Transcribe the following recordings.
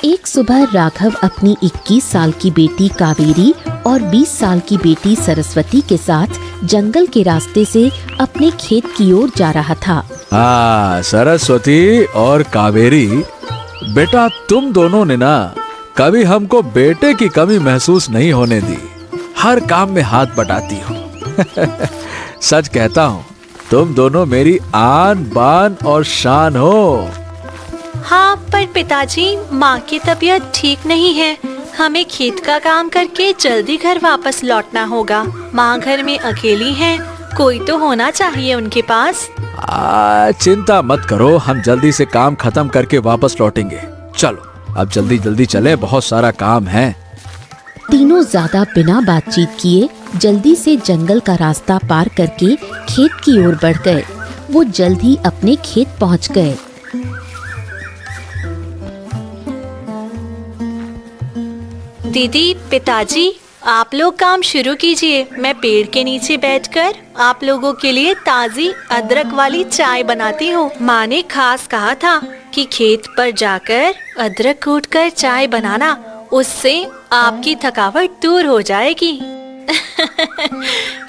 एक सुबह राघव अपनी 21 साल की बेटी कावेरी और 20 साल की बेटी सरस्वती के साथ जंगल के रास्ते से अपने खेत की ओर जा रहा था। सरस्वती और कावेरी, बेटा तुम दोनों ने ना कभी हमको बेटे की कमी महसूस नहीं होने दी। हर काम में हाथ बटाती हो। सच कहता हूँ, तुम दोनों मेरी आन बान और शान हो। हाँ, पर पिताजी, माँ की तबीयत ठीक नहीं है। हमें खेत का काम करके जल्दी घर वापस लौटना होगा। माँ घर में अकेली हैं, कोई तो होना चाहिए उनके पास। चिंता मत करो, हम जल्दी से काम खत्म करके वापस लौटेंगे। चलो अब जल्दी जल्दी चले, बहुत सारा काम है। तीनों ज्यादा बिना बातचीत किए जल्दी से जंगल का रास्ता पार करके खेत की ओर बढ़ गए। वो जल्द ही अपने खेत पहुंच गए। दीदी, पिताजी, आप लोग काम शुरू कीजिए। मैं पेड़ के नीचे बैठकर आप लोगों के लिए ताजी अदरक वाली चाय बनाती हूँ। माँ ने खास कहा था कि खेत पर जाकर अदरक कूटकर चाय बनाना, उससे आपकी थकावट दूर हो जाएगी।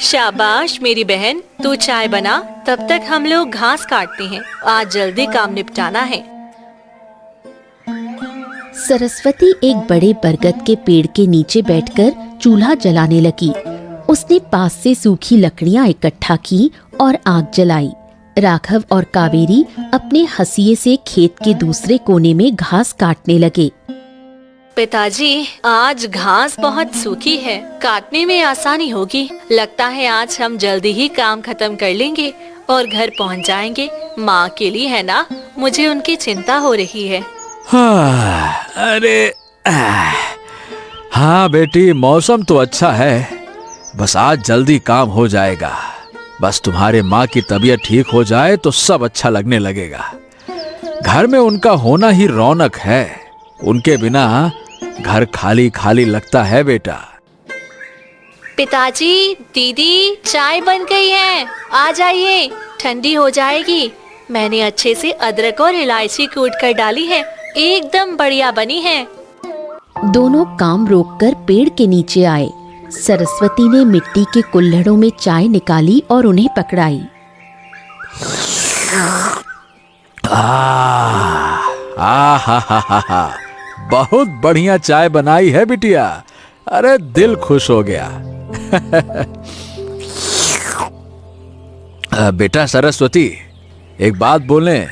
शाबाश मेरी बहन, तू चाय बना, तब तक हम लोग घास काटते हैं। आज जल्दी काम निपटाना है। सरस्वती एक बड़े बरगद के पेड़ के नीचे बैठकर चूल्हा जलाने लगी। उसने पास से सूखी लकड़ियां इकट्ठा की और आग जलाई। राघव और कावेरी अपने हंसिए से खेत के दूसरे कोने में घास काटने लगे। पिताजी, आज घास बहुत सूखी है, काटने में आसानी होगी। लगता है आज हम जल्दी ही काम खत्म कर लेंगे और घर पहुंच जाएंगे। माँ के लिए है ना, मुझे उनकी चिंता हो रही है। हाँ बेटी, मौसम तो अच्छा है, बस आज जल्दी काम हो जाएगा। बस तुम्हारे माँ की तबीयत ठीक हो जाए तो सब अच्छा लगने लगेगा। घर में उनका होना ही रौनक है, उनके बिना घर खाली खाली लगता है बेटा। पिताजी, दीदी, चाय बन गई है, आ जाइए, ठंडी हो जाएगी। मैंने अच्छे से अदरक और इलायची कूट कर डाली है, एकदम बढ़िया बनी है। दोनों काम रोककर पेड़ के नीचे आए। सरस्वती ने मिट्टी के कुल्हड़ों में चाय निकाली और उन्हें पकड़ाई। बहुत बढ़िया चाय बनाई है बिटिया। अरे दिल खुश हो गया। बेटा सरस्वती, एक बात बोलें,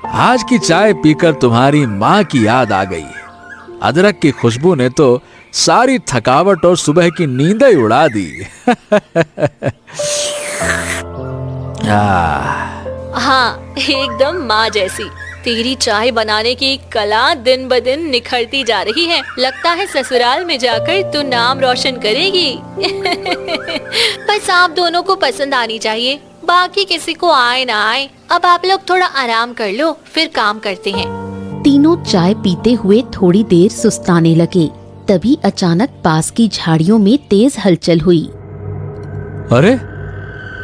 आज की चाय पीकर तुम्हारी माँ की याद आ गई। अदरक की खुशबू ने तो सारी थकावट और सुबह की नींद ही उड़ा दी। हाँ, एकदम माँ जैसी। तेरी चाय बनाने की कला दिन ब दिन निखरती जा रही है। लगता है ससुराल में जाकर तू नाम रोशन करेगी। बस आप दोनों को पसंद आनी चाहिए, बाकी किसी को आए ना आए। अब आप लोग थोड़ा आराम कर लो, फिर काम करते हैं। तीनों चाय पीते हुए थोड़ी देर सुस्ताने लगे। तभी अचानक पास की झाड़ियों में तेज हलचल हुई। अरे,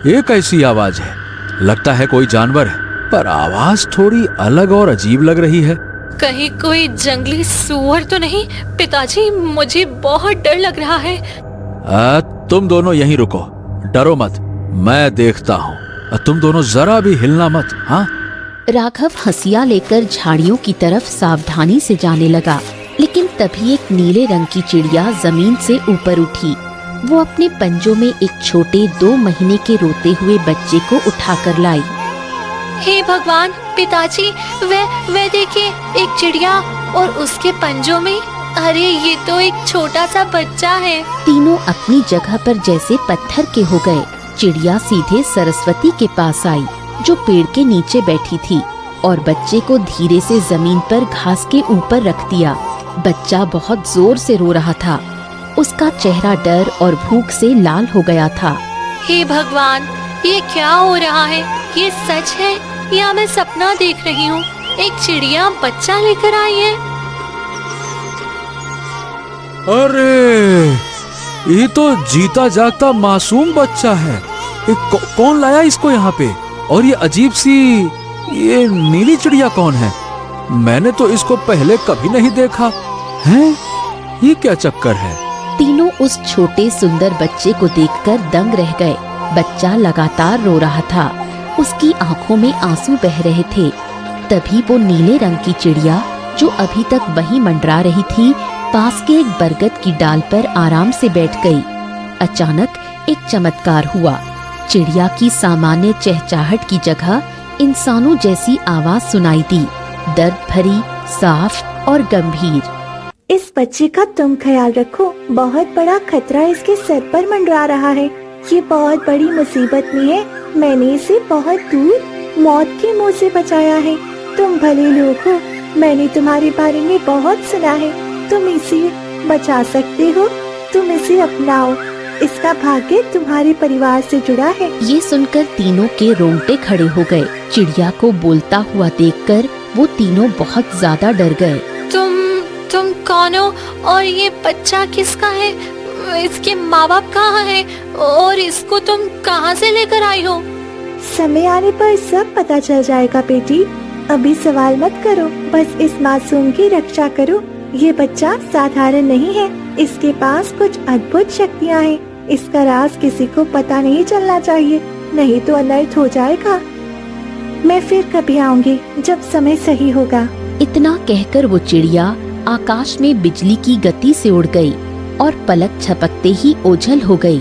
ये कैसी आवाज है? लगता है कोई जानवर है, पर आवाज थोड़ी अलग और अजीब लग रही है। कहीं कोई जंगली सूअर तो नहीं? पिताजी, मुझे बहुत डर लग रहा है। तुम दोनों यहीं रुको, डरो मत, मैं देखता हूँ। तुम दोनों जरा भी हिलना मत। हाँ? राघव हंसिया लेकर झाड़ियों की तरफ सावधानी से जाने लगा, लेकिन तभी एक नीले रंग की चिड़िया जमीन से ऊपर उठी। वो अपने पंजों में एक छोटे 2 महीने के रोते हुए बच्चे को उठाकर लाई। हे भगवान, पिताजी, वे देखिए, एक चिड़िया और उसके पंजों में, अरे ये तो एक छोटा सा बच्चा है। तीनों अपनी जगह पर जैसे पत्थर के हो गए। चिड़िया सीधे सरस्वती के पास आई, जो पेड़ के नीचे बैठी थी, और बच्चे को धीरे से जमीन पर घास के ऊपर रख दिया। बच्चा बहुत जोर से रो रहा था। उसका चेहरा डर और भूख से लाल हो गया था। हे भगवान, ये क्या हो रहा है? ये सच है या मैं सपना देख रही हूँ? एक चिड़िया बच्चा लेकर आई है। अरे, ये तो जीता जागता मासूम बच्चा है। कौन लाया इसको यहाँ पे? और ये अजीब सी ये नीली चिड़िया कौन है? मैंने तो इसको पहले कभी नहीं देखा। हैं? ये क्या चक्कर है? तीनों उस छोटे सुंदर बच्चे को देखकर दंग रह गए। बच्चा लगातार रो रहा था, उसकी आंखों में आंसू बह रहे थे। तभी वो नीले रंग की चिड़िया, जो अभी तक वहीं मंडरा रही थी, पास के एक बरगद की डाल पर आराम से बैठ गई। अचानक एक चमत्कार हुआ। चिड़िया की सामान्य चहचहाट की जगह इंसानों जैसी आवाज सुनाई दी, दर्द भरी, साफ और गंभीर। इस बच्चे का तुम ख्याल रखो, बहुत बड़ा खतरा इसके सर पर मंडरा रहा है। ये बहुत बड़ी मुसीबत में है। मैंने इसे बहुत दूर मौत के मुंह से बचाया है। तुम भले लोग हो, मैंने तुम्हारे बारे में बहुत सुना है। तुम इसे बचा सकते हो, तुम इसे अपनाओ। इसका भाग्य तुम्हारे परिवार से जुड़ा है। ये सुनकर तीनों के रोंगटे खड़े हो गए। चिड़िया को बोलता हुआ देखकर वो तीनों बहुत ज्यादा डर गए। तुम कौन हो और ये बच्चा किसका है? इसके माँ बाप कहाँ हैं? और इसको तुम कहाँ से लेकर आई हो? समय आने पर सब पता चल जाएगा बेटी। अभी सवाल मत करो, बस इस मासूम की रक्षा करो। ये बच्चा साधारण नहीं है, इसके पास कुछ अद्भुत शक्तियाँ हैं। इसका राज किसी को पता नहीं चलना चाहिए, नहीं तो अनर्थ हो जाएगा। मैं फिर कभी आऊंगी जब समय सही होगा। इतना कहकर वो चिड़िया आकाश में बिजली की गति से उड़ गई और पलक झपकते ही ओझल हो गई।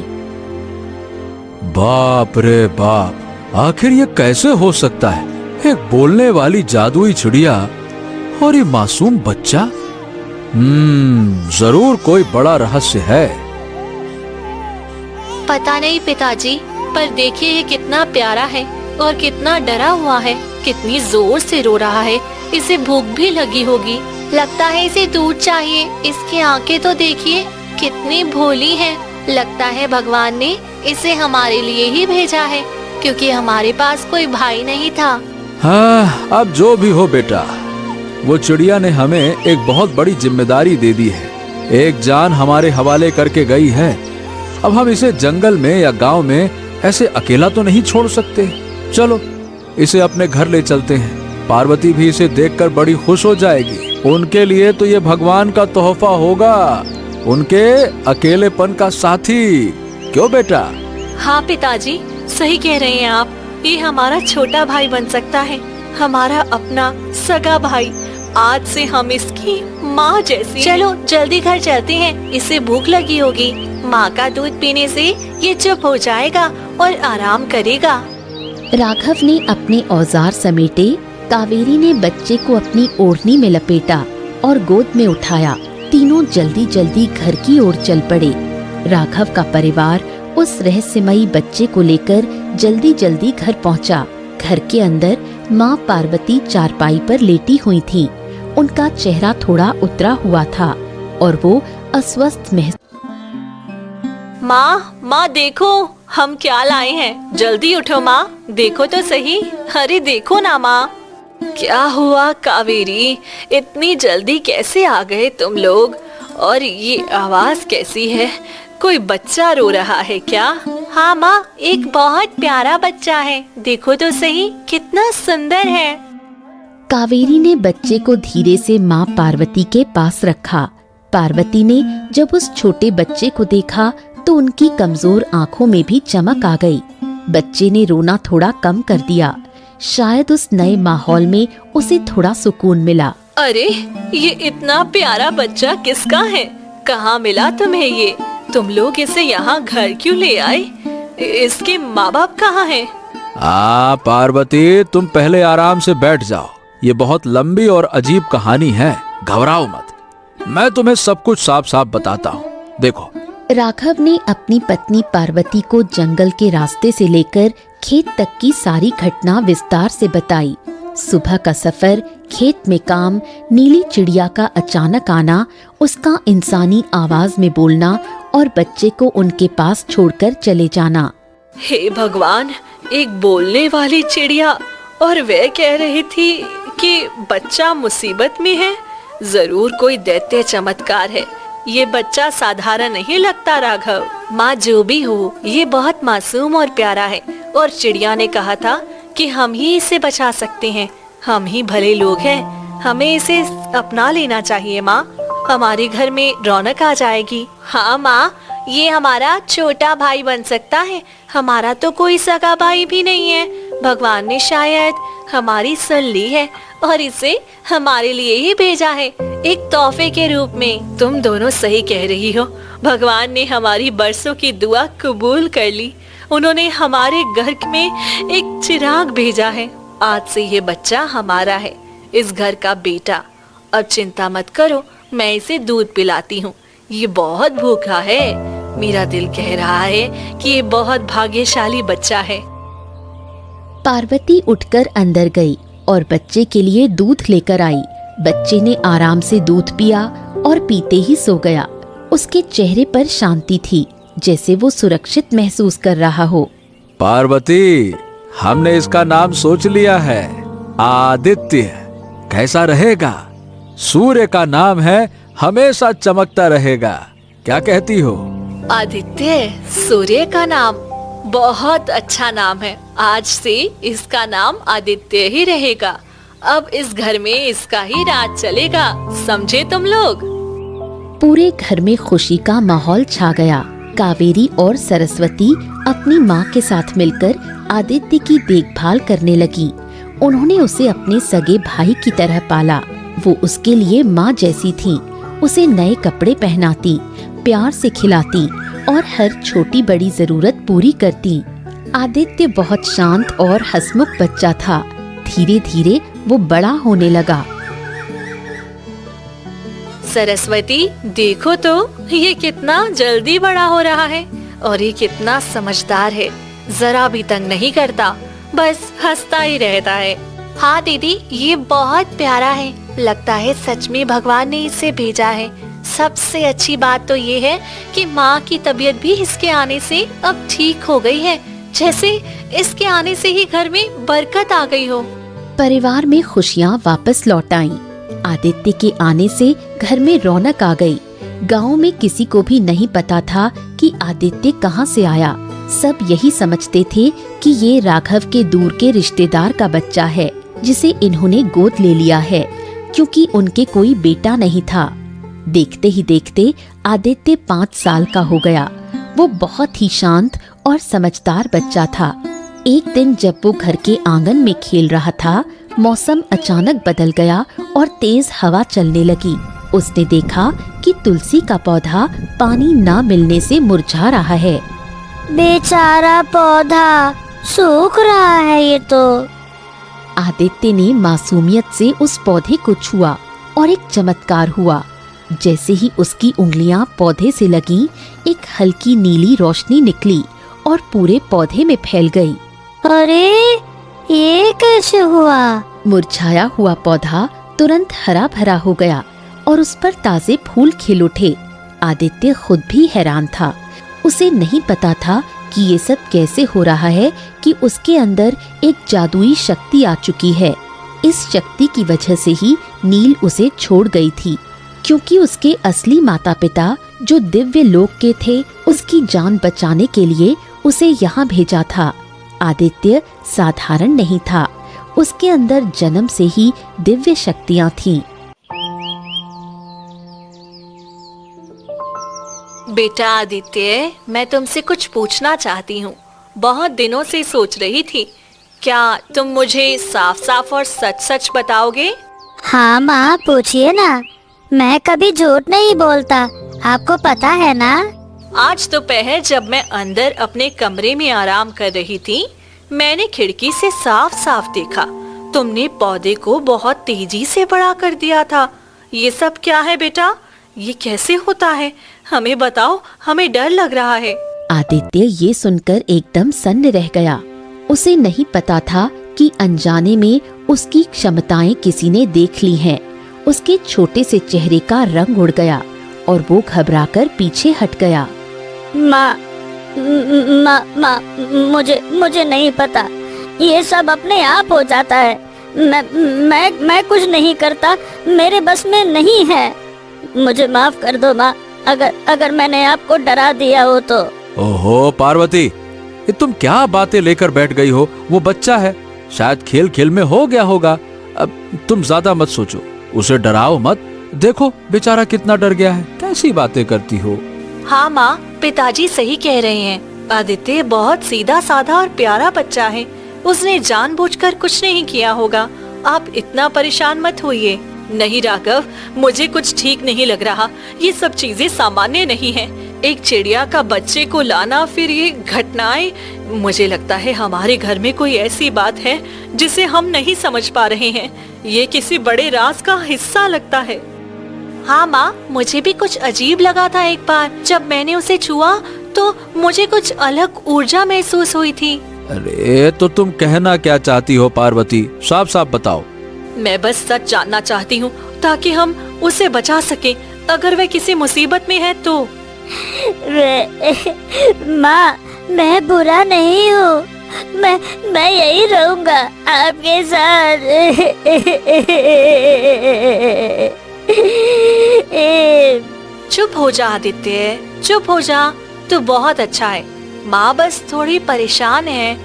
बाप रे बाप, आखिर ये कैसे हो सकता है? एक बोलने वाली जादुई चिड़िया और ये मासूम बच्चा। जरूर कोई बड़ा रहस्य है। पता नहीं पिताजी, पर देखिए ये कितना प्यारा है और कितना डरा हुआ है। कितनी जोर से रो रहा है। इसे भूख भी लगी होगी। लगता है इसे दूध चाहिए। इसकी आंखें तो देखिए कितनी भोली हैं। लगता है भगवान ने इसे हमारे लिए ही भेजा है, क्योंकि हमारे पास कोई भाई नहीं था। हाँ, अब जो भी हो बेटा, वो चिड़िया ने हमें एक बहुत बड़ी जिम्मेदारी दे दी है। एक जान हमारे हवाले करके गई है। अब हम इसे जंगल में या गांव में ऐसे अकेला तो नहीं छोड़ सकते। चलो इसे अपने घर ले चलते हैं। पार्वती भी इसे देखकर बड़ी खुश हो जाएगी। उनके लिए तो ये भगवान का तोहफा होगा, उनके अकेलेपन का साथी। क्यों बेटा? हाँ पिताजी, सही कह रहे हैं आप। ये हमारा छोटा भाई बन सकता है, हमारा अपना सगा भाई। आज से हम इसकी माँ जैसी। चलो जल्दी घर चलते हैं, इसे भूख लगी होगी। माँ का दूध पीने से ये चुप हो जाएगा और आराम करेगा। राघव ने अपने औजार समेटे। कावेरी ने बच्चे को अपनी ओढ़नी में लपेटा और गोद में उठाया। तीनों जल्दी जल्दी घर की ओर चल पड़े। राघव का परिवार उस रहस्यमयी बच्चे को लेकर जल्दी जल्दी घर पहुंचा। घर के अंदर माँ पार्वती चारपाई पर लेटी हुई थी। उनका चेहरा थोड़ा उतरा हुआ था और वो अस्वस्थ महसूस। माँ देखो, हम क्या लाए हैं। जल्दी उठो माँ, देखो तो सही। अरे देखो ना माँ। क्या हुआ कावेरी, इतनी जल्दी कैसे आ गए तुम लोग? और ये आवाज कैसी है? कोई बच्चा रो रहा है क्या? हाँ माँ, एक बहुत प्यारा बच्चा है। देखो तो सही, कितना सुंदर है। कावेरी ने बच्चे को धीरे से माँ पार्वती के पास रखा। पार्वती ने जब उस छोटे बच्चे को देखा तो उनकी कमजोर आंखों में भी चमक आ गई। बच्चे ने रोना थोड़ा कम कर दिया। शायद उस नए माहौल में उसे थोड़ा सुकून मिला। अरे ये इतना प्यारा बच्चा किसका है? कहाँ मिला तुम्हें ये? तुम लोग इसे यहाँ घर क्यों ले आए? इसके माँ बाप कहाँ हैं? पार्वती, तुम पहले आराम से बैठ जाओ। ये बहुत लंबी और अजीब कहानी है, घबराओ मत। मैं तुम्हें सब कुछ साफ साफ बताता हूँ। देखो, राघव ने अपनी पत्नी पार्वती को जंगल के रास्ते से लेकर खेत तक की सारी घटना विस्तार से बताई। सुबह का सफर, खेत में काम, नीली चिड़िया का अचानक आना, उसका इंसानी आवाज में बोलना और बच्चे को उनके पास छोड़कर चले जाना। हे भगवान, एक बोलने वाली चिड़िया, और वह कह रही थी कि बच्चा मुसीबत में है। जरूर कोई दैत्य चमत्कार है। ये बच्चा साधारण नहीं लगता राघव। माँ जो भी हो, ये बहुत मासूम और प्यारा है। और चिड़िया ने कहा था कि हम ही इसे बचा सकते हैं। हम ही भले लोग हैं। हमें इसे अपना लेना चाहिए माँ। हमारे घर में रौनक आ जाएगी। हाँ माँ, ये हमारा छोटा भाई बन सकता है। हमारा तो कोई सगा भाई भी नहीं है। भगवान ने शायद हमारी सुन ली है और इसे हमारे लिए ही भेजा है, एक तोहफे के रूप में। तुम दोनों सही कह रही हो। भगवान ने हमारी बरसों की दुआ कबूल कर ली। उन्होंने हमारे घर में एक चिराग भेजा है। आज से ये बच्चा हमारा है, इस घर का बेटा। अब चिंता मत करो, मैं इसे दूध पिलाती हूँ। ये बहुत भूखा है। मेरा दिल कह रहा है कि ये बहुत भाग्यशाली बच्चा है। पार्वती उठकर अंदर गई और बच्चे के लिए दूध लेकर आई। बच्चे ने आराम से दूध पिया और पीते ही सो गया। उसके चेहरे पर शांति थी, जैसे वो सुरक्षित महसूस कर रहा हो। पार्वती, हमने इसका नाम सोच लिया है, आदित्य। कैसा रहेगा? सूर्य का नाम है, हमेशा चमकता रहेगा। क्या कहती हो? आदित्य, सूर्य का नाम बहुत अच्छा नाम है। आज से इसका नाम आदित्य ही रहेगा। अब इस घर में इसका ही राज चलेगा, समझे तुम लोग? पूरे घर में खुशी का माहौल छा गया। कावेरी और सरस्वती अपनी माँ के साथ मिलकर आदित्य की देखभाल करने लगी। उन्होंने उसे अपने सगे भाई की तरह पाला। वो उसके लिए माँ जैसी थी। उसे नए कपड़े पहनाती, प्यार से खिलाती और हर छोटी बड़ी जरूरत पूरी करती। आदित्य बहुत शांत और हंसमुख बच्चा था। धीरे धीरे वो बड़ा होने लगा। सरस्वती, देखो तो ये कितना जल्दी बड़ा हो रहा है और ये कितना समझदार है। जरा भी तंग नहीं करता, बस हंसता ही रहता है। हाँ दीदी, ये बहुत प्यारा है। लगता है सच में भगवान ने इसे भेजा है। सबसे अच्छी बात तो ये है कि माँ की तबीयत भी इसके आने से अब ठीक हो गई है, जैसे इसके आने से ही घर में बरकत आ गई हो। परिवार में खुशियाँ वापस लौट आईं। आदित्य के आने से घर में रौनक आ गई। गांव में किसी को भी नहीं पता था कि आदित्य कहाँ से आया। सब यही समझते थे कि ये राघव के दूर के रिश्तेदार का बच्चा है, जिसे इन्होंने गोद ले लिया है, क्योंकि उनके कोई बेटा नहीं था। देखते ही देखते आदित्य 5 साल का हो गया। वो बहुत ही शांत और समझदार बच्चा था। एक दिन जब वो घर के आंगन में खेल रहा था, मौसम अचानक बदल गया और तेज हवा चलने लगी। उसने देखा कि तुलसी का पौधा पानी ना मिलने से मुरझा रहा है। बेचारा पौधा सूख रहा है ये तो। आदित्य ने मासूमियत से उस पौधे को छुआ और एक चमत्कार हुआ। जैसे ही उसकी उंगलियां पौधे से लगीं, एक हल्की नीली रोशनी निकली और पूरे पौधे में फैल गई। अरे, ये कैसे हुआ? मुरझाया हुआ पौधा तुरंत हरा भरा हो गया और उस पर ताजे फूल खिल उठे। आदित्य खुद भी हैरान था। उसे नहीं पता था कि ये सब कैसे हो रहा है कि उसके अंदर एक जादुई शक्ति आ चुकी है। इस शक्ति की वजह से ही नील उसे छोड़ गई थी, क्योंकि उसके असली माता पिता जो दिव्य लोक के थे, उसकी जान बचाने के लिए उसे यहाँ भेजा था। आदित्य साधारण नहीं था, उसके अंदर जन्म से ही दिव्य शक्तियाँ थीं। बेटा आदित्य, मैं तुमसे कुछ पूछना चाहती हूँ। बहुत दिनों से सोच रही थी। क्या तुम मुझे साफ साफ और सच सच बताओगे? हाँ माँ, पूछिए ना। मैं कभी झूठ नहीं बोलता, आपको पता है ना। आज दोपहर जब मैं अंदर अपने कमरे में आराम कर रही थी, मैंने खिड़की से साफ साफ देखा तुमने पौधे को बहुत तेजी से बड़ा कर दिया था। ये सब क्या है बेटा? ये कैसे होता है? हमें बताओ, हमें डर लग रहा है। आदित्य ये सुनकर एकदम सन्न रह गया। उसे नहीं पता था कि अनजाने में उसकी क्षमताएं किसी ने देख ली हैं। उसके छोटे से चेहरे का रंग उड़ गया और वो घबराकर पीछे हट गया। माँ, मुझे नहीं पता। ये सब अपने आप हो जाता है। मैं कुछ नहीं करता, मेरे बस में नहीं है। मुझे माफ कर दो माँ, अगर मैंने आपको डरा दिया हो तो। ओहो पार्वती, ये तुम क्या बातें लेकर बैठ गई हो? वो बच्चा है, शायद खेल खेल में हो गया होगा। अब तुम ज्यादा मत सोचो, उसे डराओ मत। देखो बेचारा कितना डर गया है, कैसी बातें करती हो। हाँ माँ, पिताजी सही कह रहे हैं। आदित्य बहुत सीधा साधा और प्यारा बच्चा है। उसने जानबूझकर कुछ नहीं किया होगा। आप इतना परेशान मत होइए। नहीं राघव, मुझे कुछ ठीक नहीं लग रहा। ये सब चीजें सामान्य नहीं है। एक चिड़िया का बच्चे को लाना, फिर ये घटनाएं, मुझे लगता है हमारे घर में कोई ऐसी बात है जिसे हम नहीं समझ पा रहे हैं। ये किसी बड़े राज का हिस्सा लगता है। हाँ माँ, मुझे भी कुछ अजीब लगा था। एक बार जब मैंने उसे छुआ तो मुझे कुछ अलग ऊर्जा महसूस हुई थी। अरे तो तुम कहना क्या चाहती हो पार्वती, साफ साफ बताओ। मैं बस सच जानना चाहती हूँ ताकि हम उसे बचा सके। अगर वह किसी मुसीबत में है तो। माँ, मैं बुरा नहीं हूँ। मैं यही रहूंगा आपके साथ। चुप हो जा आदित्य, चुप हो जा। तू बहुत अच्छा है। माँ बस थोड़ी परेशान है।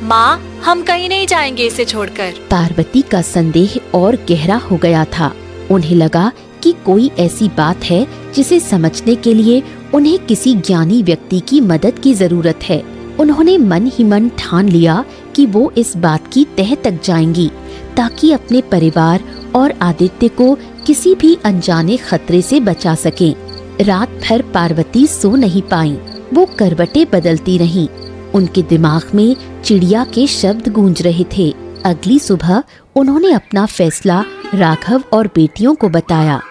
माँ, हम कहीं नहीं जाएंगे इसे छोड़कर। पार्वती का संदेह और गहरा हो गया था। उन्हें लगा कि कोई ऐसी बात है जिसे समझने के लिए उन्हें किसी ज्ञानी व्यक्ति की मदद की जरूरत है। उन्होंने मन ही मन ठान लिया कि वो इस बात की तह तक जाएंगी ताकि अपने परिवार और आदित्य को किसी भी अनजाने खतरे से बचा सकें। रात भर पार्वती सो नहीं पाईं। वो करवटें बदलती रहीं। उनके दिमाग में चिड़िया के शब्द गूंज रहे थे। अगली सुबह उन्होंने अपना फैसला राघव और बेटियों को बताया।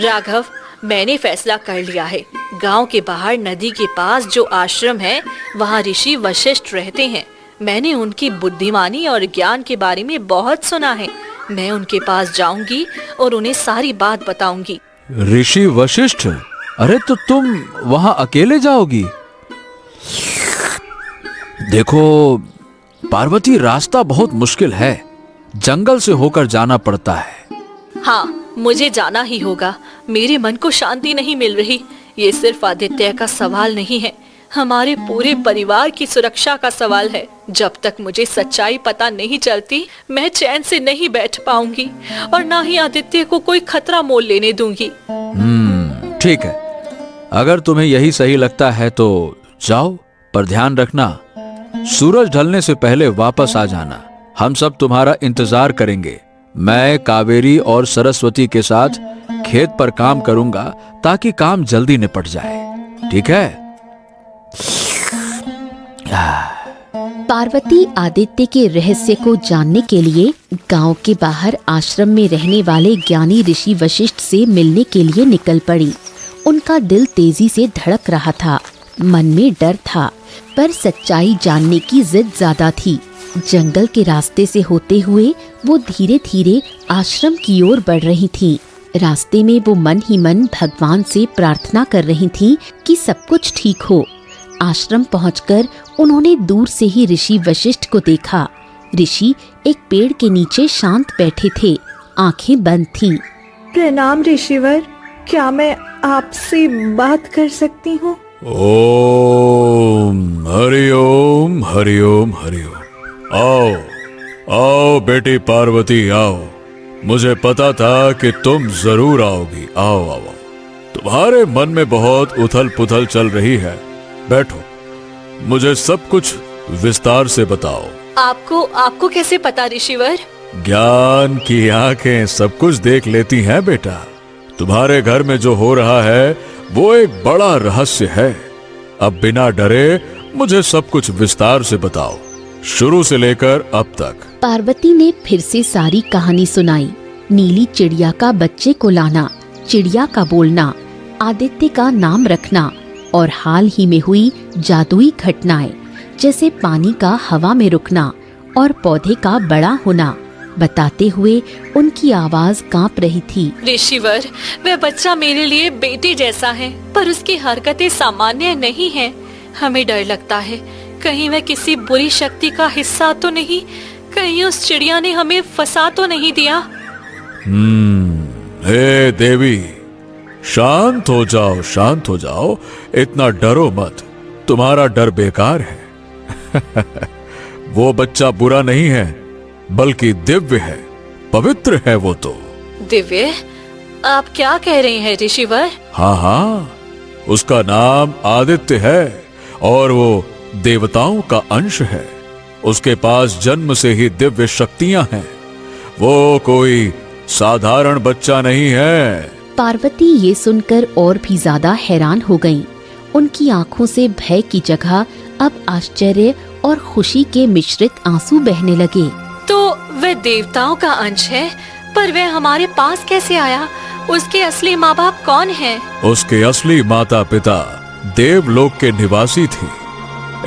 राघव, मैंने फैसला कर लिया है। गांव के बाहर नदी के पास जो आश्रम है, वहाँ ऋषि वशिष्ठ रहते हैं। मैंने उनकी बुद्धिमानी और ज्ञान के बारे में बहुत सुना है। मैं उनके पास जाऊंगी और उन्हें सारी बात बताऊंगी। ऋषि वशिष्ठ? अरे तो तुम वहाँ अकेले जाओगी? देखो पार्वती, रास्ता बहुत मुश्किल है। जंगल से होकर जाना पड़ता है। हाँ, मुझे जाना ही होगा। मेरे मन को शांति नहीं मिल रही। ये सिर्फ आदित्य का सवाल नहीं है, हमारे पूरे परिवार की सुरक्षा का सवाल है। जब तक मुझे सच्चाई पता नहीं चलती, मैं चैन से नहीं बैठ पाऊंगी और ना ही आदित्य को कोई खतरा मोल लेने दूंगी। ठीक है, अगर तुम्हें यही सही लगता है तो जाओ, पर ध्यान रखना सूरज ढलने से पहले वापस आ जाना। हम सब तुम्हारा इंतजार करेंगे। मैं कावेरी और सरस्वती के साथ खेत पर काम करूंगा ताकि काम जल्दी निपट जाए। ठीक है? पार्वती आदित्य के रहस्य को जानने के लिए गांव के बाहर आश्रम में रहने वाले ज्ञानी ऋषि वशिष्ठ से मिलने के लिए निकल पड़ी। उनका दिल तेजी से धड़क रहा था। मन में डर था, पर सच्चाई जानने की जिद ज्यादा थी। जंगल के रास्ते से होते हुए वो धीरे धीरे आश्रम की ओर बढ़ रही थी। रास्ते में वो मन ही मन भगवान से प्रार्थना कर रही थी कि सब कुछ ठीक हो। आश्रम पहुंचकर उन्होंने दूर से ही ऋषि वशिष्ठ को देखा। ऋषि एक पेड़ के नीचे शांत बैठे थे, आंखें बंद थीं। प्रणाम ऋषिवर, क्या मैं आपसे बात कर सकती हूँ? ओम हरि ओम हरि ओम हरि ओम। आओ आओ बेटी पार्वती, आओ। मुझे पता था कि तुम जरूर आओगी। आओ आओ। तुम्हारे मन में बहुत उथल पुथल चल रही है। बैठो, मुझे सब कुछ विस्तार से बताओ। आपको कैसे पता ऋषिवर? ज्ञान की आंखें सब कुछ देख लेती हैं बेटा। तुम्हारे घर में जो हो रहा है वो एक बड़ा रहस्य है। अब बिना डरे मुझे सब कुछ विस्तार से बताओ, शुरू से लेकर अब तक। पार्वती ने फिर से सारी कहानी सुनाई। नीली चिड़िया का बच्चे को लाना, चिड़िया का बोलना, आदित्य का नाम रखना और हाल ही में हुई जादुई घटनाएं, जैसे पानी का हवा में रुकना और पौधे का बड़ा होना। बताते हुए उनकी आवाज कांप रही थी। ऋषिवर, वह बच्चा मेरे लिए बेटे जैसा है, पर उसकी हरकतें सामान्य नहीं हैं। हमें डर लगता है कहीं वह किसी बुरी शक्ति का हिस्सा तो नहीं, कहीं उस चिड़िया ने हमें फंसा तो नहीं दिया। हे देवी, शांत हो जाओ, शांत हो जाओ। इतना डरो मत, तुम्हारा डर बेकार है। वो बच्चा बुरा नहीं है, बल्कि दिव्य है, पवित्र है वो तो। दिव्य, आप क्या कह रहे हैं ऋषिवर? हाँ हाँ, उसका नाम आदित्य है और वो देवताओं का अंश है। उसके पास जन्म से ही दिव्य शक्तियां हैं। वो कोई साधारण बच्चा नहीं है। पार्वती ये सुनकर और भी ज्यादा हैरान हो गईं। उनकी आंखों से भय की जगह अब आश्चर्य और खुशी के मिश्रित आंसू बहने लगे। तो वह देवताओं का अंश है, पर वह हमारे पास कैसे आया? उसके असली माँ बाप कौन हैं? उसके असली माता पिता देवलोक के निवासी थे।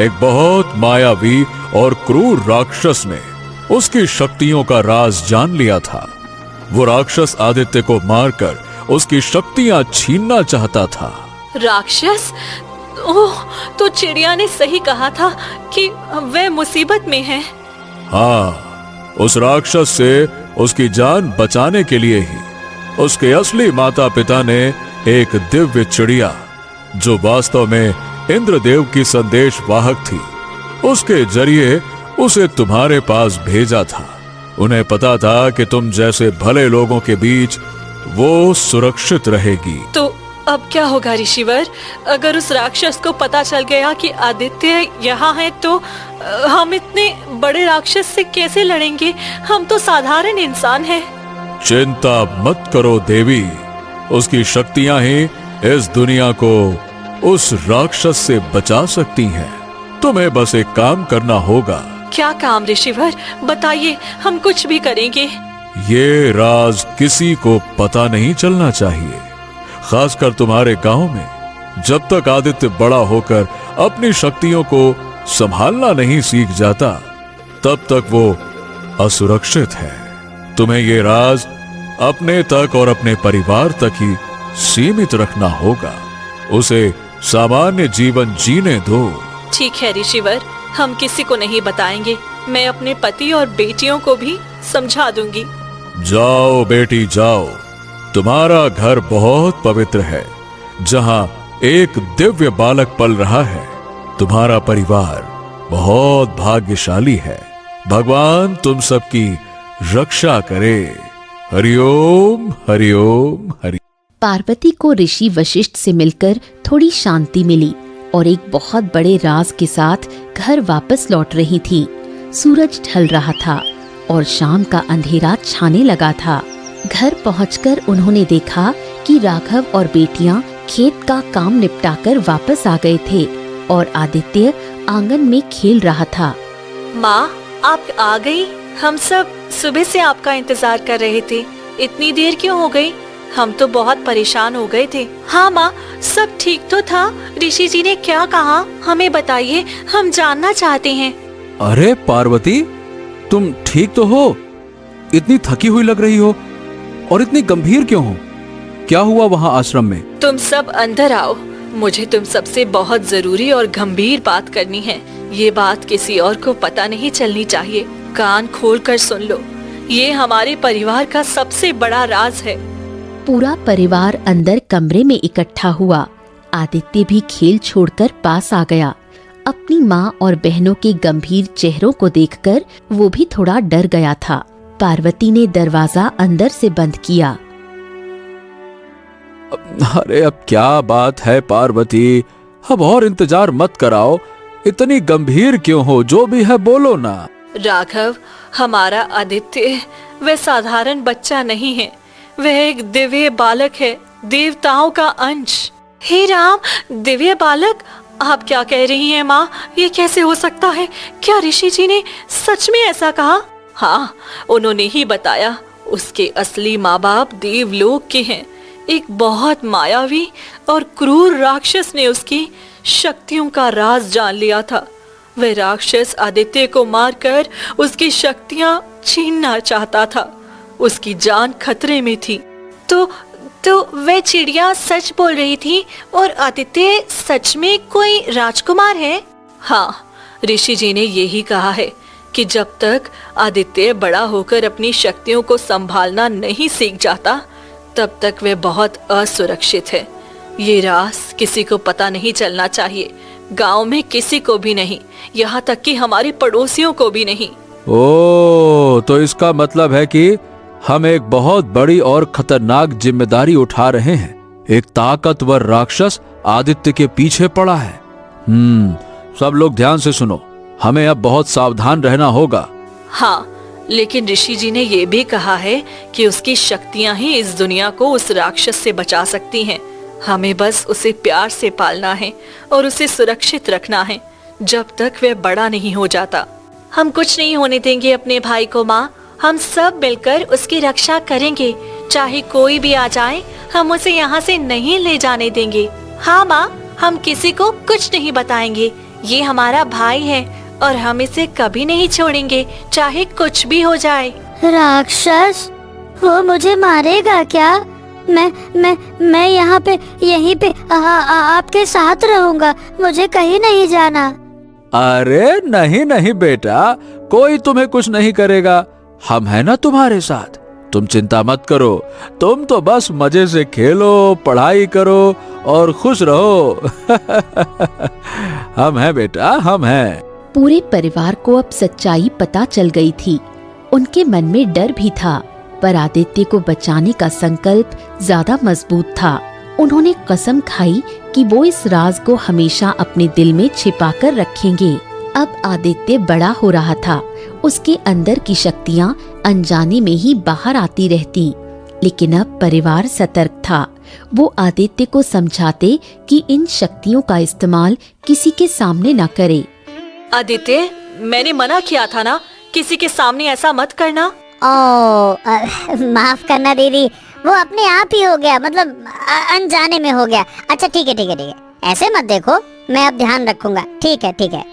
एक बहुत मायावी और क्रूर राक्षस ने उसकी शक्तियों का राज जान लिया था। वो राक्षस आदित्य को मारकर उसकी शक्तियां छीनना चाहता था। राक्षस? ओह, तो चिड़िया ने सही कहा था कि वह मुसीबत में है। हाँ, उस राक्षस से उसकी जान बचाने के लिए ही उसके असली माता पिता ने एक दिव्य चिड़िया, जो वास्तव में इंद्रदेव की संदेश वाहक थी, उसके जरिए उसे तुम्हारे पास भेजा था। उन्हें पता था कि तुम जैसे भले लोगों के बीच वो सुरक्षित रहेगी। तो अब क्या होगा ऋषिवर? अगर उस राक्षस को पता चल गया कि आदित्य यहाँ है, तो हम इतने बड़े राक्षस से कैसे लड़ेंगे? हम तो साधारण इंसान हैं। चिंता मत करो देवी, उसकी शक्तियां ही इस दुनिया को उस राक्षस से बचा सकती हैं। तुम्हें बस एक काम करना होगा। क्या काम ऋषिवर? बताइए, हम कुछ भी करेंगे। ये राज किसी को पता नहीं चलना चाहिए, खासकर तुम्हारे गांव में। जब तक आदित्य बड़ा होकर अपनी शक्तियों को संभालना नहीं सीख जाता, तब तक वो असुरक्षित है। तुम्हें ये राज अपने तक और अपने परिवार तक ही सीमित रखना होगा। उसे सामान्य जीवन जीने दो। ठीक है ऋषिवर, हम किसी को नहीं बताएंगे। मैं अपने पति और बेटियों को भी समझा दूंगी। जाओ बेटी जाओ, तुम्हारा घर बहुत पवित्र है, जहां एक दिव्य बालक पल रहा है। तुम्हारा परिवार बहुत भाग्यशाली है। भगवान तुम सबकी रक्षा करे। हरिओम हरिओम हरि। पार्वती को ऋषि वशिष्ठ से मिलकर थोड़ी शांति मिली और एक बहुत बड़े राज के साथ घर वापस लौट रही थी। सूरज ढल रहा था और शाम का अंधेरा छाने लगा था। घर पहुंचकर उन्होंने देखा कि राघव और बेटियां खेत का काम निपटाकर वापस आ गए थे और आदित्य आंगन में खेल रहा था। माँ, आप आ गई? हम सब सुबह से आपका इंतजार कर रहे थे। इतनी देर क्यों हो गई? हम तो बहुत परेशान हो गए थे। हाँ माँ, सब ठीक तो था। ऋषि जी ने क्या कहा, हमें बताइए, हम जानना चाहते हैं। अरे पार्वती, तुम ठीक तो हो? इतनी थकी हुई लग रही हो और इतनी गंभीर क्यों हो? क्या हुआ वहाँ आश्रम में? तुम सब अंदर आओ, मुझे तुम सबसे बहुत जरूरी और गंभीर बात करनी है। ये बात किसी और को पता नहीं चलनी चाहिए। कान खोलकर सुन लो, ये हमारे परिवार का सबसे बड़ा राज है। पूरा परिवार अंदर कमरे में इकट्ठा हुआ। आदित्य भी खेल छोड़कर पास आ गया। अपनी माँ और बहनों के गंभीर चेहरों को देखकर वो भी थोड़ा डर गया था। पार्वती ने दरवाजा अंदर से बंद किया। अरे अब क्या बात है पार्वती, अब और इंतजार मत कराओ। इतनी गंभीर क्यों हो? जो भी है बोलो ना। राघव, हमारा आदित्य वह साधारण बच्चा नहीं है। वह एक दिव्य बालक है, देवताओं का अंश। हे राम, दिव्य बालक? आप क्या कह रही हैं माँ? ये कैसे हो सकता है? क्या ऋषि जी ने सच में ऐसा कहा? हाँ, उन्होंने ही बताया। उसके असली माँ बाप देवलोक के हैं। एक बहुत मायावी और क्रूर राक्षस ने उसकी शक्तियों का राज जान लिया था। वह राक्षस आदित्य को मारकर उसकी शक्तियां छीनना चाहता था। उसकी जान खतरे में थी। तो वह चिड़िया सच बोल रही थी और आदित्य सच में कोई राजकुमार है? हाँ, ऋषि जी ने यही कहा है कि जब तक आदित्य बड़ा होकर अपनी शक्तियों को संभालना नहीं सीख जाता, तब तक वह बहुत असुरक्षित है। ये राज किसी को पता नहीं चलना चाहिए। गांव में किसी को भी नहीं, यहाँ तक कि हमारे पड़ोसियों को भी नहीं। ओ, तो इसका मतलब है कि हम एक बहुत बड़ी और खतरनाक जिम्मेदारी उठा रहे हैं। एक ताकतवर राक्षस आदित्य के पीछे पड़ा है। सब लोग ध्यान से सुनो, हमें अब बहुत सावधान रहना होगा। हाँ, लेकिन ऋषि जी ने ये भी कहा है कि उसकी शक्तियां ही इस दुनिया को उस राक्षस से बचा सकती हैं। हमें बस उसे प्यार से पालना है और उसे सुरक्षित रखना है जब तक वह बड़ा नहीं हो जाता। हम कुछ नहीं होने देंगे अपने भाई को माँ। हम सब मिलकर उसकी रक्षा करेंगे। चाहे कोई भी आ जाए, हम उसे यहाँ से नहीं ले जाने देंगे। हाँ माँ, हम किसी को कुछ नहीं बताएंगे। ये हमारा भाई है और हम इसे कभी नहीं छोड़ेंगे, चाहे कुछ भी हो जाए। राक्षस, वो मुझे मारेगा क्या? मैं यहाँ पे यहीं पे आपके साथ रहूंगा, मुझे कहीं नहीं जाना। अरे नहीं नहीं बेटा, कोई तुम्हें कुछ नहीं करेगा। हम है ना तुम्हारे साथ, तुम चिंता मत करो। तुम तो बस मजे से खेलो, पढ़ाई करो और खुश रहो। हम हैं बेटा, हम हैं। पूरे परिवार को अब सच्चाई पता चल गई थी। उनके मन में डर भी था, पर आदित्य को बचाने का संकल्प ज्यादा मजबूत था। उन्होंने कसम खाई कि वो इस राज को हमेशा अपने दिल में छिपा कर रखेंगे। अब आदित्य बड़ा हो रहा था, उसके अंदर की शक्तियाँ अनजाने में ही बाहर आती रहती। लेकिन अब परिवार सतर्क था। वो आदित्य को समझाते कि इन शक्तियों का इस्तेमाल किसी के सामने न करे। आदित्य, मैंने मना किया था ना, किसी के सामने ऐसा मत करना। माफ करना दीदी, वो अपने आप ही हो गया, मतलब अनजाने में हो गया। अच्छा ठीक है ठीक है ठीक है, ऐसे मत देखो, मैं अब ध्यान रखूंगा। ठीक है ठीक है।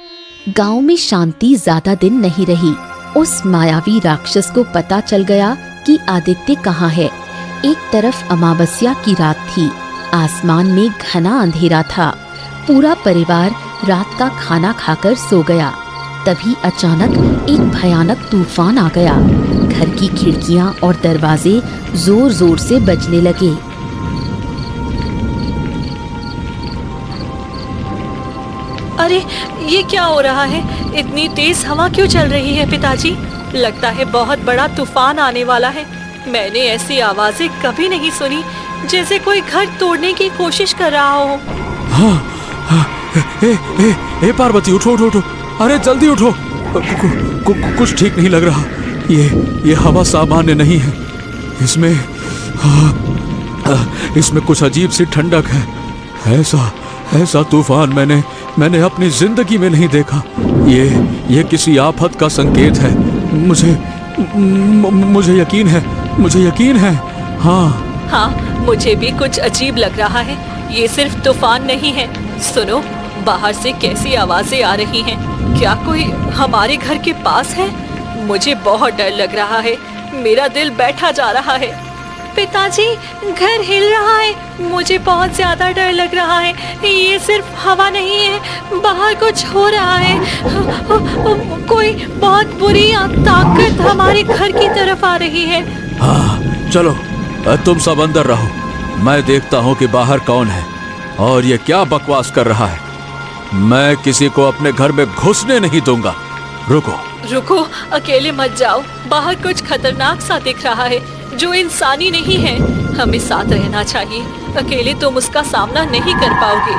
गांव में शांति ज्यादा दिन नहीं रही। उस मायावी राक्षस को पता चल गया कि आदित्य कहाँ है। एक तरफ अमावस्या की रात थी, आसमान में घना अंधेरा था। पूरा परिवार रात का खाना खाकर सो गया। तभी अचानक एक भयानक तूफान आ गया। घर की खिड़कियां और दरवाजे जोर जोर से बजने लगे। अरे ये क्या हो रहा है? इतनी तेज हवा क्यों चल रही है पिताजी? लगता है बहुत बड़ा तूफान आने वाला है। मैंने ऐसी आवाजें कभी नहीं सुनी, जैसे कोई घर तोड़ने की कोशिश कर रहा हो। ए पार्वती, उठो उठो उठो, अरे जल्दी उठो। कुछ ठीक नहीं लग रहा। ये हवा सामान्य नहीं है। इसमें कुछ अजीब सी ठंडक है। ऐसा तूफान मैंने अपनी जिंदगी में नहीं देखा। ये किसी आफत का संकेत है। मुझे यकीन है। हाँ, मुझे भी कुछ अजीब लग रहा है। ये सिर्फ तूफान नहीं है। सुनो, बाहर से कैसी आवाजें आ रही हैं। क्या कोई हमारे घर के पास है? मुझे बहुत डर लग रहा है। मेरा दिल बैठा जा रहा है। पिताजी, घर हिल रहा है। मुझे बहुत ज्यादा डर लग रहा है। ये सिर्फ हवा नहीं है, बाहर कुछ हो रहा है। कोई बहुत बुरी ताकत हमारे घर की तरफ आ रही है। हाँ, चलो तुम सब अंदर रहो, मैं देखता हूँ कि बाहर कौन है और ये क्या बकवास कर रहा है। मैं किसी को अपने घर में घुसने नहीं दूंगा। रुको, अकेले मत जाओ। बाहर कुछ खतरनाक सा दिख रहा है जो इंसानी नहीं है। हमें साथ रहना चाहिए, अकेले तुम उसका सामना नहीं कर पाओगे।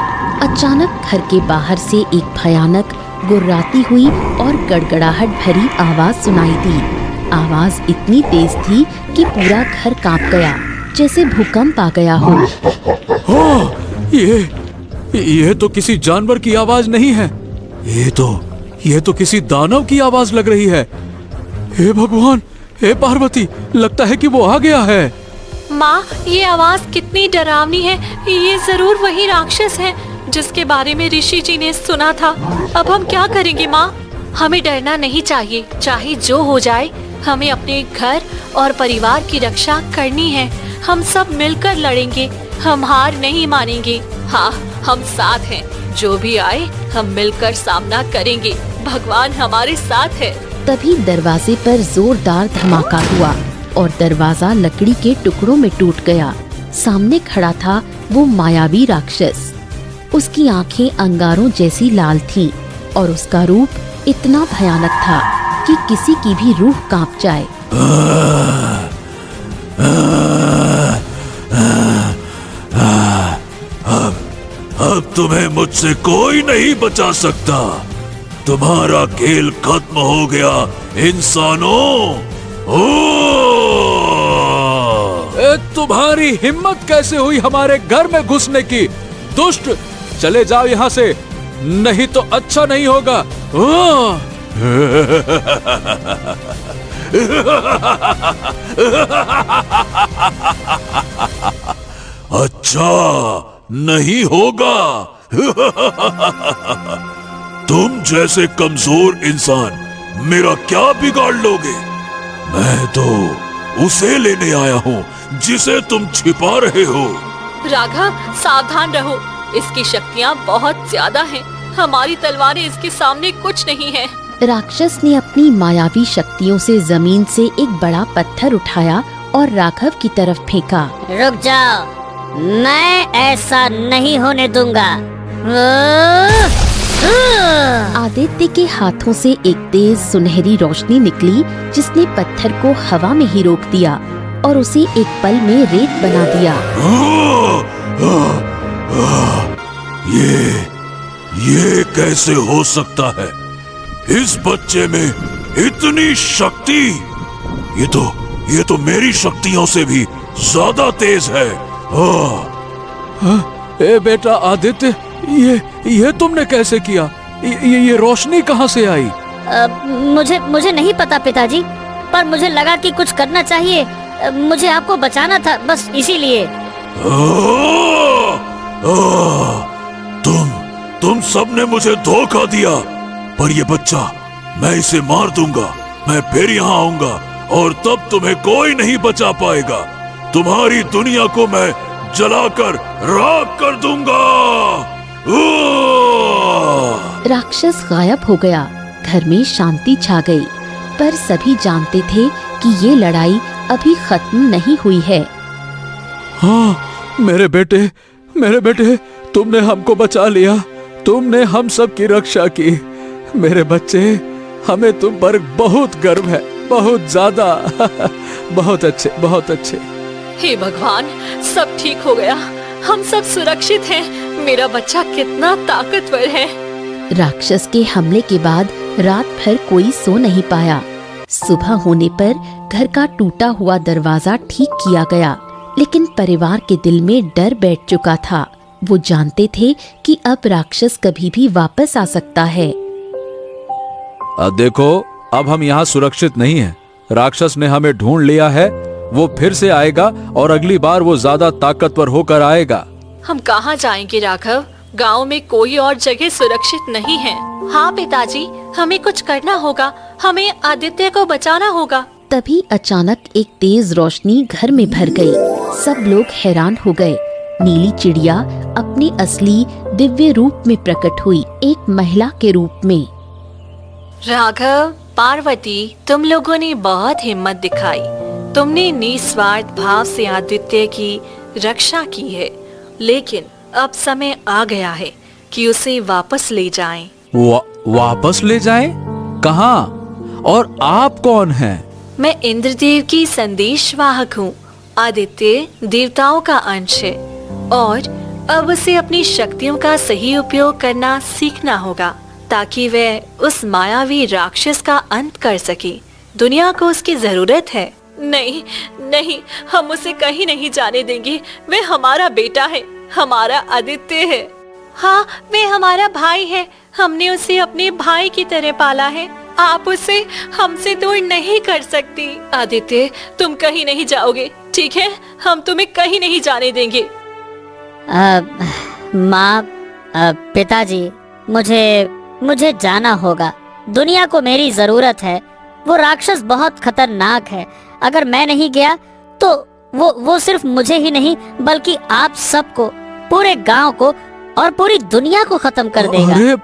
अचानक घर के बाहर से एक भयानक गुर्राती हुई और गड़गड़ाहट भरी आवाज सुनाई दी। आवाज इतनी तेज थी कि पूरा घर कांप गया, जैसे भूकंप आ गया हो। ये तो किसी जानवर की आवाज नहीं है। ये तो किसी दानव की आवाज लग रही है। हे भगवान, हे पार्वती, लगता है कि वो आ गया है। माँ, ये आवाज कितनी डरावनी है। ये जरूर वही राक्षस है जिसके बारे में ऋषि जी ने सुना था। अब हम क्या करेंगे माँ? हमें डरना नहीं चाहिए, चाहे जो हो जाए। हमें अपने घर और परिवार की रक्षा करनी है। हम सब मिलकर लड़ेंगे, हम हार नहीं मानेंगे। हाँ, हम साथ हैं। जो भी आए हम मिलकर सामना करेंगे। भगवान हमारे साथ है। तभी दरवाजे पर जोरदार धमाका हुआ और दरवाजा लकड़ी के टुकड़ों में टूट गया। सामने खड़ा था वो मायावी राक्षस। उसकी आंखें अंगारों जैसी लाल थीं और उसका रूप इतना भयानक था कि किसी की भी रूह कांप जाए। अब तुम्हें मुझसे कोई नहीं बचा सकता। तुम्हारा खेल खत्म हो गया इंसानों। तुम्हारी हिम्मत कैसे हुई हमारे घर में घुसने की? दुष्ट, चले जाओ यहाँ से, नहीं तो अच्छा नहीं होगा। अच्छा नहीं होगा। तुम जैसे कमजोर इंसान मेरा क्या बिगाड़ लोगे? मैं तो उसे लेने आया हूँ जिसे तुम छिपा रहे हो। राघव, सावधान रहो, इसकी शक्तियाँ बहुत ज्यादा हैं। हमारी तलवारें इसके सामने कुछ नहीं है। राक्षस ने अपनी मायावी शक्तियों से जमीन से एक बड़ा पत्थर उठाया और राघव की तरफ फेंका। रुक जाओ, मैं ऐसा नहीं होने दूंगा। आदित्य के हाथों से एक तेज सुनहरी रोशनी निकली जिसने पत्थर को हवा में ही रोक दिया और उसे एक पल में रेत बना दिया। ये कैसे हो सकता है? इस बच्चे में इतनी शक्ति! ये तो मेरी शक्तियों से भी ज्यादा तेज है। ए बेटा आदित्य, ये तुमने कैसे किया? ये रोशनी कहाँ से आई? मुझे नहीं पता पिताजी, पर मुझे लगा कि कुछ करना चाहिए। मुझे आपको बचाना था, बस इसीलिए। तुम सबने मुझे धोखा दिया, पर ये बच्चा, मैं इसे मार दूंगा। मैं फिर यहाँ आऊंगा और तब तुम्हें कोई नहीं बचा पाएगा। तुम्हारी दुनिया को मैं जलाकर राख कर दूंगा। राक्षस गायब हो गया। घर में शांति छा गई, पर सभी जानते थे कि ये लड़ाई अभी खत्म नहीं हुई है। हाँ, मेरे बेटे, तुमने हमको बचा लिया। तुमने हम सब की रक्षा की। मेरे बच्चे, हमें तुम पर बहुत गर्व है, बहुत ज्यादा। बहुत अच्छे। हे भगवान, सब ठीक हो गया, हम सब सुरक्षित हैं। मेरा बच्चा कितना ताकतवर है। राक्षस के हमले के बाद रात भर कोई सो नहीं पाया। सुबह होने पर घर का टूटा हुआ दरवाजा ठीक किया गया, लेकिन परिवार के दिल में डर बैठ चुका था। वो जानते थे कि अब राक्षस कभी भी वापस आ सकता है। देखो, अब हम यहाँ सुरक्षित नहीं हैं। राक्षस ने हमें ढूंढ लिया है। वो फिर से आएगा और अगली बार वो ज्यादा ताकतवर होकर आएगा। हम कहाँ जाएंगे राघव? गांव में कोई और जगह सुरक्षित नहीं है। हाँ पिताजी, हमें कुछ करना होगा। हमें आदित्य को बचाना होगा। तभी अचानक एक तेज रोशनी घर में भर गई। सब लोग हैरान हो गए। नीली चिड़िया अपने असली दिव्य रूप में प्रकट हुई, एक महिला के रूप में। राघव, पार्वती, तुम लोगों ने बहुत हिम्मत दिखाई। तुमने निस्वार्थ भाव से आदित्य की रक्षा की है, लेकिन अब समय आ गया है कि उसे वापस ले जाएं। वापस ले जाएं? कहाँ? और आप कौन हैं? मैं इंद्रदेव की संदेशवाहक हूँ। आदित्य देवताओं का अंश है और अब उसे अपनी शक्तियों का सही उपयोग करना सीखना होगा, ताकि वह उस मायावी राक्षस का अंत कर सके। दुनिया को उसकी जरूरत है। नहीं, हम उसे कहीं नहीं जाने देंगे। वह हमारा बेटा है, हमारा आदित्य है। हाँ, वह हमारा भाई है। हमने उसे अपने भाई की तरह पाला है। आप उसे हमसे दूर नहीं कर सकती। आदित्य, तुम कहीं नहीं जाओगे, ठीक है? हम तुम्हें कहीं नहीं जाने देंगे। माँ, पिताजी, मुझे जाना होगा। दुनिया को मेरी जरूरत है। वो राक्षस बहुत खतरनाक है। अगर मैं नहीं गया तो वो सिर्फ मुझे ही नहीं, बल्कि आप सबको, पूरे गांव को और पूरी दुनिया को खत्म कर देगा। अरे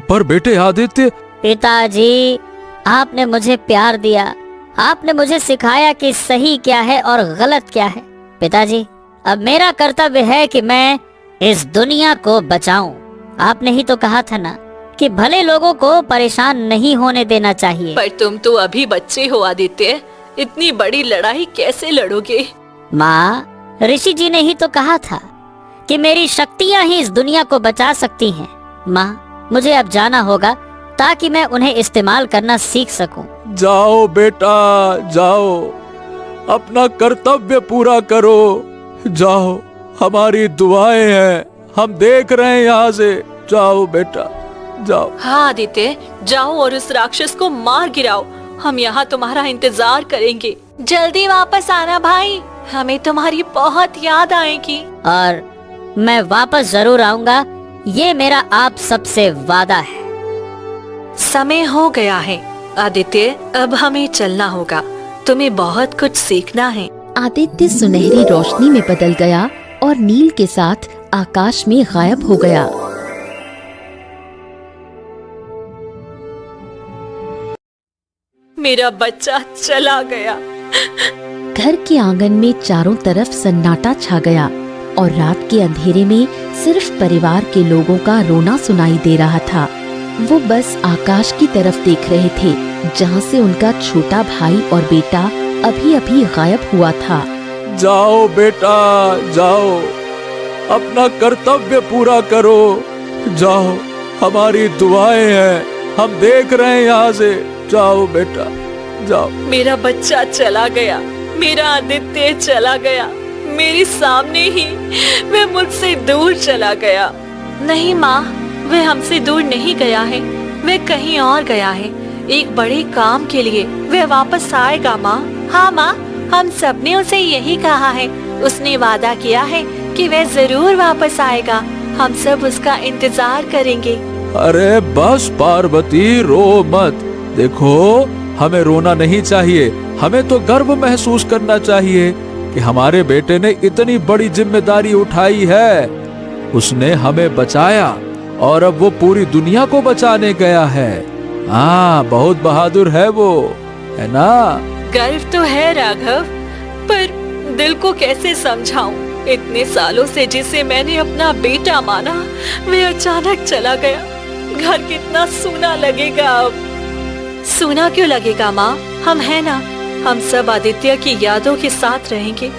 पर बेटे आदित्य। पिताजी, आपने मुझे प्यार दिया। आपने मुझे सिखाया कि सही क्या है और गलत क्या है। पिताजी, अब मेरा कर्तव्य है कि मैं इस दुनिया को बचाऊं। आपने ही तो कहा था ना कि भले लोगों को परेशान नहीं होने देना चाहिए। पर तुम तो अभी बच्चे हो आदित्य, इतनी बड़ी लड़ाई कैसे लड़ोगे? माँ, ऋषि जी ने ही तो कहा था कि मेरी शक्तियाँ ही इस दुनिया को बचा सकती हैं। माँ, मुझे अब जाना होगा ताकि मैं उन्हें इस्तेमाल करना सीख सकूं। जाओ बेटा, जाओ, अपना कर्तव्य पूरा करो। जाओ, हमारी दुआएं हैं, हम देख रहे हैं यहाँ से। जाओ बेटा, जाओ। हाँ आदित्य, जाओ और उस राक्षस को मार गिराओ। हम यहाँ तुम्हारा इंतजार करेंगे। जल्दी वापस आना भाई, हमें तुम्हारी बहुत याद आएगी। और मैं वापस जरूर आऊंगा, ये मेरा आप सबसे वादा है। समय हो गया है आदित्य, अब हमें चलना होगा। तुम्हें बहुत कुछ सीखना है। आदित्य सुनहरी रोशनी में बदल गया और नील के साथ आकाश में गायब हो गया। मेरा बच्चा चला गया। घर के आंगन में चारों तरफ सन्नाटा छा गया और रात के अंधेरे में सिर्फ परिवार के लोगों का रोना सुनाई दे रहा था। वो बस आकाश की तरफ देख रहे थे, जहाँ से उनका छोटा भाई और बेटा अभी अभी गायब हुआ था। जाओ बेटा, जाओ, अपना कर्तव्य पूरा करो। जाओ, हमारी दुआएं हैं, हम देख रहे हैं यहाँ से। जाओ बेटा, जाओ। मेरा बच्चा चला गया, मेरा आदित्य चला गया, मेरे सामने ही। वह मुझसे दूर चला गया। नहीं माँ, वह हमसे दूर नहीं गया है, वह कहीं और गया है, एक बड़े काम के लिए। वह वापस आएगा माँ। हाँ माँ, हम सबने उसे यही कहा है। उसने वादा किया है कि वह जरूर वापस आएगा। हम सब उसका इंतजार करेंगे। अरे बस पार्वती, रो मत। देखो, हमें रोना नहीं चाहिए, हमें तो गर्व महसूस करना चाहिए कि हमारे बेटे ने इतनी बड़ी जिम्मेदारी उठाई है। उसने हमें बचाया और अब वो पूरी दुनिया को बचाने गया है। हाँ, बहुत बहादुर है वो, है ना? गर्व तो है राघव, पर दिल को कैसे समझाऊं? इतने सालों से जिसे मैंने अपना बेटा माना, वह अचानक चला गया। घर कितना सूना लगेगा अब। सूना क्यों लगेगा माँ? हम है ना, हम सब आदित्य की यादों के साथ रहेंगे।